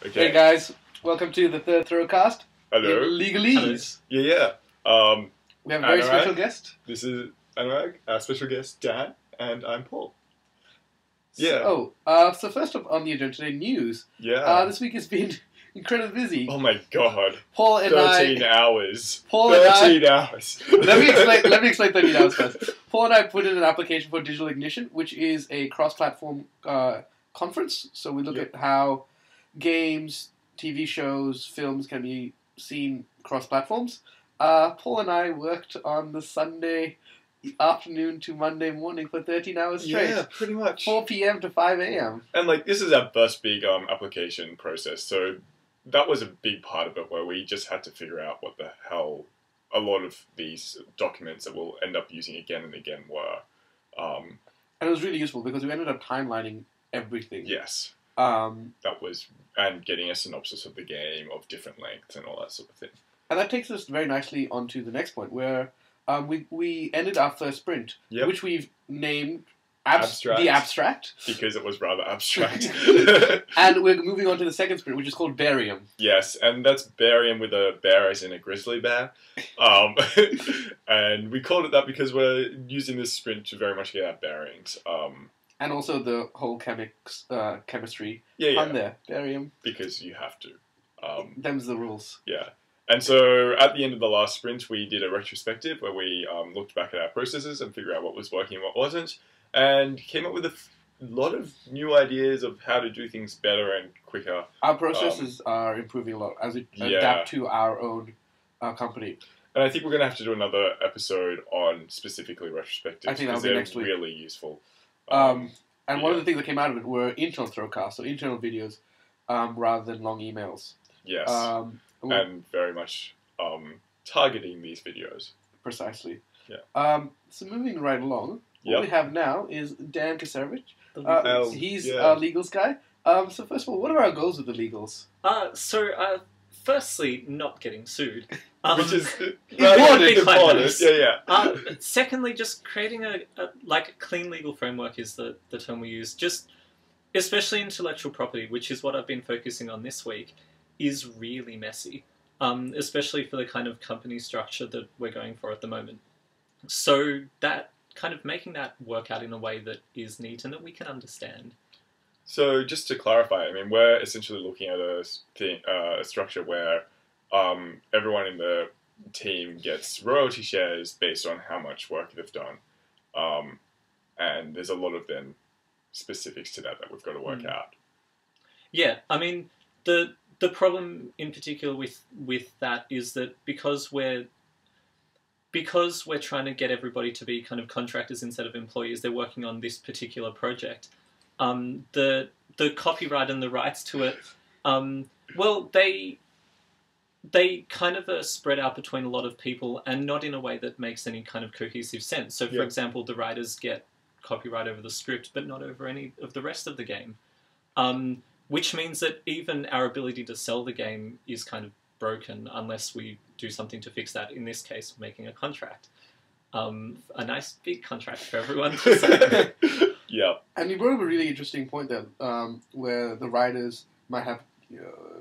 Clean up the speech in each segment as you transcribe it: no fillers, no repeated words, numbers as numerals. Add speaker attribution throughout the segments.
Speaker 1: Okay.
Speaker 2: Hey guys, welcome to the third ThrowCast.
Speaker 1: Hello.
Speaker 2: Legalese.
Speaker 1: Yeah.
Speaker 2: We have a very
Speaker 1: Anurag.
Speaker 2: special guest.
Speaker 1: This is Anurag, our special guest Dan, and I'm Paul. Yeah.
Speaker 2: So first up on the agenda today, news.
Speaker 1: Yeah.
Speaker 2: This week has been incredibly busy.
Speaker 1: Oh my god.
Speaker 2: Paul and
Speaker 1: 13 hours.
Speaker 2: Paul
Speaker 1: 13 hours.
Speaker 2: Let me explain 13 hours first. Paul and I put in an application for Digital Ignition, which is a cross-platform conference. So we look at how games, TV shows, films can be seen cross-platforms. Paul and I worked on the Sunday afternoon to Monday morning for 13 hours straight.
Speaker 1: Yeah, pretty much.
Speaker 2: 4 p.m. to 5 a.m.
Speaker 1: And this is our first big application process, so that was a big part of it where we just had to figure out what the hell a lot of these documents that we'll end up using again and again were.
Speaker 2: And it was really useful because we ended up timelining everything.
Speaker 1: Yes. That was, and getting a synopsis of the game of different lengths and all that sort of thing.
Speaker 2: And that takes us very nicely onto the next point, where we ended our first sprint, which we've named the Abstract.
Speaker 1: Because it was rather abstract.
Speaker 2: And we're moving on to the second sprint, which is called Bearium.
Speaker 1: Yes, and that's Bearium with a bear as in a grizzly bear. And we called it that because we're using this sprint to very much get our bearings.
Speaker 2: And also the whole chemistry on there. Bearium.
Speaker 1: Because you have to.
Speaker 2: Them's the rules.
Speaker 1: Yeah. And so at the end of the last sprint, we did a retrospective where we looked back at our processes and figured out what was working and what wasn't, and came up with a lot of new ideas of how to do things better and quicker.
Speaker 2: Our processes are improving a lot as we adapt to our own company.
Speaker 1: And I think we're going to have to do another episode on specifically retrospectives.
Speaker 2: I think that'll be next week.
Speaker 1: Really useful.
Speaker 2: And one of the things that came out of it were internal ThrowCast, so internal videos rather than long emails.
Speaker 1: Yes. And very much targeting these videos.
Speaker 2: Precisely.
Speaker 1: Yeah.
Speaker 2: So moving right along, what we have now is Dan Kasarevich. He's our legals guy. So first of all, what are our goals with the legals?
Speaker 3: Firstly, not getting sued.
Speaker 1: Which is
Speaker 3: important.
Speaker 1: Yeah.
Speaker 3: Secondly, just creating a clean legal framework is the term we use. Just especially intellectual property, which is what I've been focusing on this week, is really messy, especially for the kind of company structure that we're going for at the moment. So that kind of making that work out in a way that is neat and that we can understand.
Speaker 1: So just to clarify, I mean, we're essentially looking at a structure where everyone in the team gets royalty shares based on how much work they've done. And there's a lot of then specifics to that we've got to work out. Yeah,
Speaker 3: I mean, the problem in particular with that is that because we're trying to get everybody to be kind of contractors instead of employees, they're working on this particular project. The copyright and the rights to it, they kind of are spread out between a lot of people and not in a way that makes any kind of cohesive sense. So, for example, the writers get copyright over the script, but not over any of the rest of the game. Which means that even our ability to sell the game is kind of broken unless we do something to fix that. In this case, making a contract. A nice big contract for everyone to sign.
Speaker 1: Yeah.
Speaker 2: And you brought up a really interesting point there, where the writers might have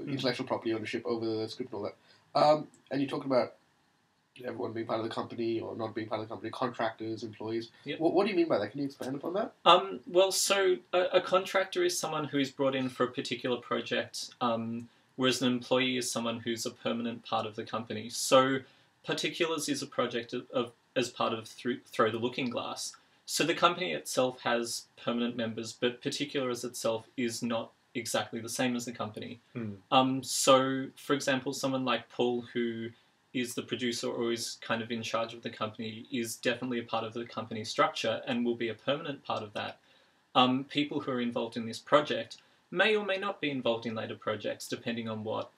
Speaker 2: intellectual property ownership over the script and all that. And you talked about everyone being part of the company or not being part of the company, contractors, employees.
Speaker 3: Yep.
Speaker 2: What do you mean by that? Can you expand upon that?
Speaker 3: Well, so a contractor is someone who is brought in for a particular project, whereas an employee is someone who's a permanent part of the company. So Particulars is a project as part of Throw the Looking Glass. So the company itself has permanent members, but Particulars itself is not exactly the same as the company. So, for example, someone like Paul, who is the producer or is kind of in charge of the company, is definitely a part of the company structure and will be a permanent part of that. People who are involved in this project may or may not be involved in later projects, depending on what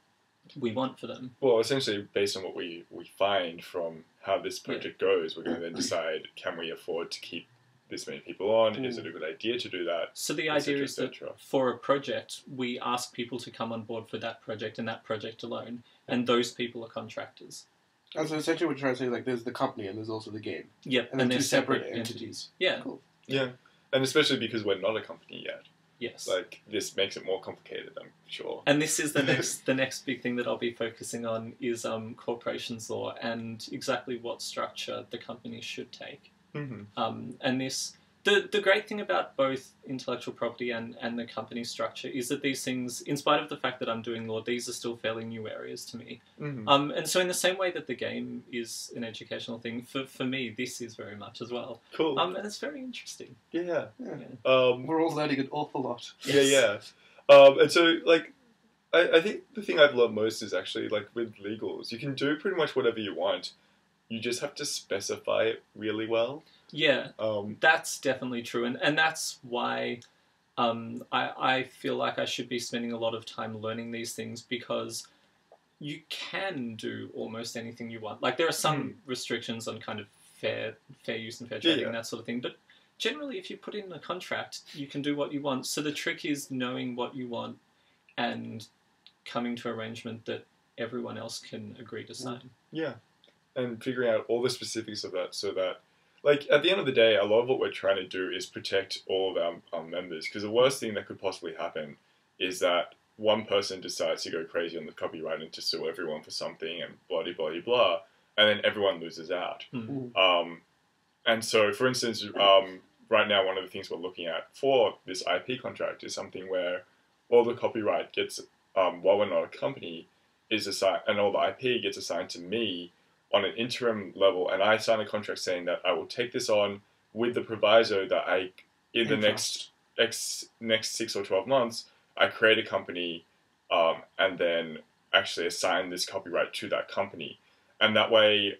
Speaker 3: we want for them.
Speaker 1: Well, essentially, based on what we find from how this project goes, we're going to then decide, can we afford to keep this many people on? Is it a good idea to do that?
Speaker 3: So the idea is that for a project, we ask people to come on board for that project and that project alone, and those people are contractors.
Speaker 2: And so essentially what you're trying to say, there's the company and there's also the game.
Speaker 3: Yep,
Speaker 2: And then
Speaker 3: they're
Speaker 2: two separate entities.
Speaker 3: Yeah.
Speaker 2: Cool.
Speaker 1: Yeah, and especially because we're not a company yet.
Speaker 3: Yes.
Speaker 1: Like, this makes it more complicated, I'm sure.
Speaker 3: And this is the next big thing that I'll be focusing on is corporations law and exactly what structure the company should take. And the great thing about both intellectual property and the company structure is that these things, in spite of the fact that I'm doing law, these are still fairly new areas to me. And so in the same way that the game is an educational thing, for me, this is very much as well.
Speaker 1: Cool.
Speaker 3: And it's very interesting.
Speaker 1: Yeah.
Speaker 2: We're all learning an awful lot.
Speaker 1: Yes. And so, like, I think the thing I've learned most is actually, like, with legals, you can do pretty much whatever you want. You just have to specify it really well.
Speaker 3: Yeah, that's definitely true. And that's why I feel like I should be spending a lot of time learning these things, because you can do almost anything you want. Like, there are some restrictions on kind of fair use and fair trading and that sort of thing, but generally if you put in a contract, you can do what you want. So the trick is knowing what you want and coming to an arrangement that everyone else can agree to sign.
Speaker 1: Yeah, and figuring out all the specifics of that so that, like, at the end of the day, a lot of what we're trying to do is protect all of our members, because the worst thing that could possibly happen is that one person decides to go crazy on the copyright and to sue everyone for something and blah, blah, blah, blah, and then everyone loses out. And so, for instance, right now, one of the things we're looking at for this IP contract is something where all the copyright gets, while we're not a company, is assigned, and all the IP gets assigned to me on an interim level, and I sign a contract saying that I will take this on with the proviso that in the next 6 or 12 months, I create a company and then actually assign this copyright to that company. And that way,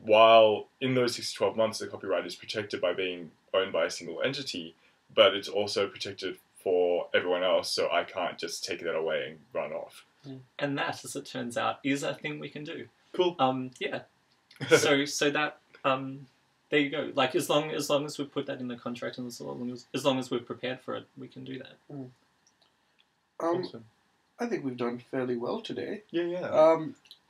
Speaker 1: while in those 6 to 12 months, the copyright is protected by being owned by a single entity, but it's also protected for everyone else, so I can't just take that away and run off.
Speaker 3: And that, as it turns out, is a thing we can do.
Speaker 1: Cool.
Speaker 3: Yeah. So that there you go. Like, as long as we put that in the contract, and as long as we're prepared for it, we can do that.
Speaker 1: Awesome.
Speaker 2: I think we've done fairly well today.
Speaker 1: Yeah.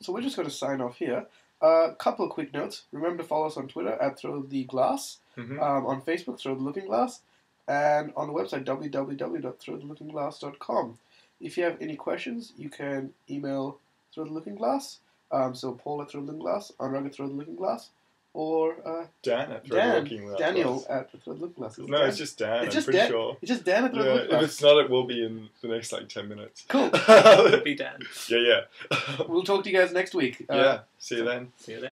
Speaker 2: So we're just going to sign off here. A couple of quick notes. Remember to follow us on Twitter at @ThrowTheGlass, on Facebook, Throw the Looking Glass, and on the website www.throwthelookingglass.com. If you have any questions, you can email Throw the Looking Glass. So Paul at Throw the Looking Glass, Anurag at Throw the Looking Glass, or
Speaker 1: Dan at Throw the Looking Glass.
Speaker 2: Daniel at Throw the Looking Glass.
Speaker 1: No, it's just Dan. I'm pretty sure.
Speaker 2: It's just Dan at Throw the Looking Glass.
Speaker 1: If it's not, it will be in the next 10 minutes.
Speaker 2: Cool.
Speaker 3: It'll be Dan.
Speaker 1: Yeah.
Speaker 2: We'll talk to you guys next week.
Speaker 1: See you then.
Speaker 3: See you then.